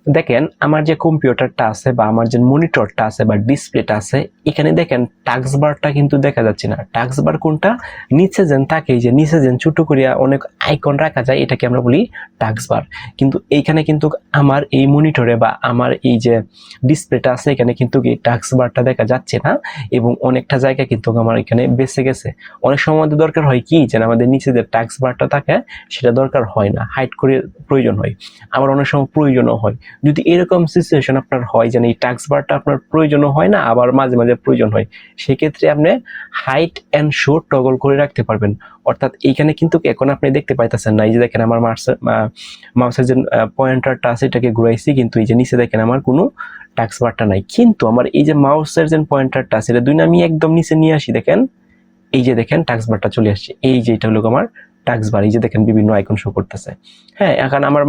দেখেন আমার যে কম্পিউটারটা আছে বা আমার যে মনিটরটা আছে বা ডিসপ্লেটা আছে, এখানে দেখেন টাস্ক বারটা কিন্তু দেখা যাচ্ছে না। টাস্ক বার কোনটা? নিচে যেন থাকে, এই যে নিচে যেন ছোট করিয়া অনেক আইকন রাখা যায়, এটাকে আমরা বলি টাস্ক বার। কিন্তু এইখানে কিন্তু আমার এই মনিটরে বা আমার এই যে ডিসপ্লেটা আছে, এখানে কিন্তু এই টাস্ক বারটা দেখা যাচ্ছে না, এবং অনেকটা জায়গা কিন্তু আমার এখানে বেঁচে গেছে। অনেক সময় আমাদের দরকার হয় কি, যেন আমাদের নিচে যে টাস্ক বারটা থাকে সেটা দরকার হয় না, হাইড করে প্রয়োজন হয়। আবার অনেক সময় প্রয়োজনও হয়। যদি এরকম সিচুয়েশন আপনার হয় যেন এই টাস্ক বারটা আপনার প্রয়োজনও হয় না, আবার মাঝে মাঝে প্রয়োজন হয়, সেক্ষেত্রে আপনি হাইট অ্যান্ড শো টগল করে রাখতে পারবেন। অর্থাৎ এইখানে কিন্তু এখন আপনি দেখতে পাইতেছেন না, এই যে দেখেন আমার মাউসের যে পয়েন্টারটা আছে এটাকে ঘুরাইছি, কিন্তু এই যে নিচে দেখেন আমার কোনো টাস্ক বারটা নাই। কিন্তু আমার এই যে মাউসের যে পয়েন্টারটা আছে এটা দুই আমি একদম নিচে নিয়ে আসি, দেখেন এই যে দেখেন টাস্ক বারটা চলে আসছে। এই যে এটা হলো আমার টাস্ক বার, এই যে দেখেন বিভিন্ন আইকন শো করতেছে। হ্যাঁ, এখন আমার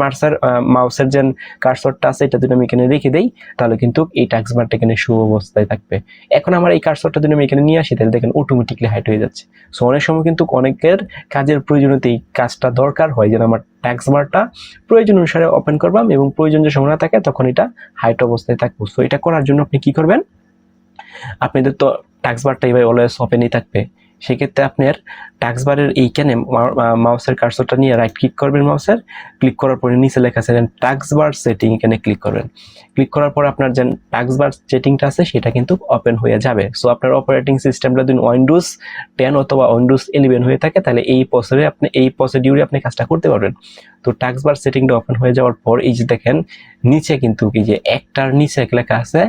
মাউসের যে কার্সরটা আছে এটা যদি আমি এখানে রেখে দেই, তাহলে কিন্তু এই টাস্ক বারটা এখানে শো অবস্থায় থাকবে। এখন আমার এই কার্সরটা যদি আমি এখানে নিয়ে আসি, তাহলে দেখেন অটোমেটিকলি হাইড হয়ে যাচ্ছে। সো অনেক সময় কিন্তু অনেকের কাজের প্রয়োজনীয়তে এই কাজটা দরকার হয়, যেন আমার টাস্ক বারটা প্রয়োজন অনুসারে ওপেন করবাম এবং প্রয়োজন যে সময় না থাকে তখন এটা হাইড অবস্থায় থাকবো। সো এটা করার জন্য আপনি কি করবেন, আপনাদের তো টাস্ক বারটা এবার অলওয়েজ ওপেনই থাকবে। সেক্ষেত্রে আপনার টাস্ক বারের এইখানে মাউসের কার্সরটা নিয়ে রাইট ক্লিক করবেন, মাউসের ক্লিক করার পরে নিচে লেখা আছে টাস্ক বার সেটিং, এখানে ক্লিক করবেন। ক্লিক করার পর আপনার যে টাস্ক বার সেটিংটা আছে সেটা কিন্তু ওপেন হয়ে যাবে। সো আপনার অপারেটিং সিস্টেমটা যদি উইন্ডোজ 10 অথবা উইন্ডোজ 11 হয়ে থাকে, তাহলে এই প্রসিডিউরে আপনি কাজটা করতে পারবেন। তো টাস্ক বার সেটিংটা ওপেন হয়ে যাওয়ার পর এই যে দেখেন নিচে কিন্তু এই যে একটার নিচে লেখা আছে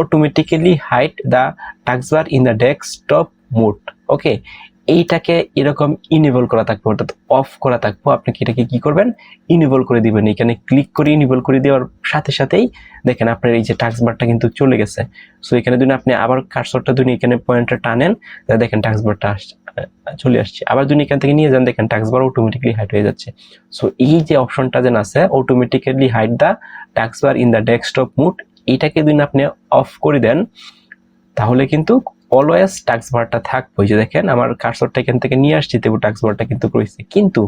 automatically hide the taskbar in the desktop mode. ওকে, এইটাকে এরকম ইনেবল করা থাকবে, অর্থাৎ অফ করা থাকবে। আপনি এটাকে কি করবেন, ইনেবল করে দিবেন। এখানে ক্লিক করে ইনেবল করে দেওয়ার সাথে সাথেই দেখেন আপনার এই যে টাস্কবারটা কিন্তু চলে গেছে। সো এখানে যদি আপনি আবার কার্সরটা ধরে এখানে পয়েন্টার টানেন, তাহলে দেখেন টাস্কবারটা চলে আসছে। আবার যদি এখান থেকে নিয়ে যান, দেখেন টাস্কবার অটোমেটিকলি হাইড হয়ে যাচ্ছে। সো এই যে অপশনটা যেন আছে automatically hide the taskbar in the desktop mode, এটাকে যদি আপনি অফ করে দেন, তাহলে কিন্তু অলওয়েজ টাস্ক বারটা থাকবে। যে দেখেন আমার কার্সরটা এখান থেকে নিয়ে আসছি, তবু টাস্ক বারটা কিন্তু রয়েছে। কিন্তু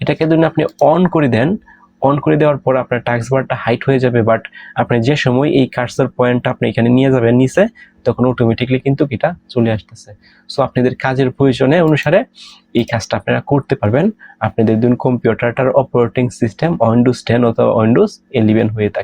এটাকে যদি আপনি অন করে দেন, অন করে দেওয়ার পর আপনার টাস্ক বারটা হাইট হয়ে যাবে, বাট আপনি যে সময় এই কার্সর পয়েন্টটা আপনি এখানে নিয়ে যাবেন নিচে, তখন অটোমেটিকলি কিন্তু এটা চলে আসতেছে। সো আপনাদের কাজের প্রয়োজনে অনুসারে এই কাজটা আপনারা করতে পারবেন। আপনাদের কম্পিউটারটার অপারেটিং সিস্টেম উইন্ডোজ 10 অথবা উইন্ডোজ 11 হয়ে থাকে।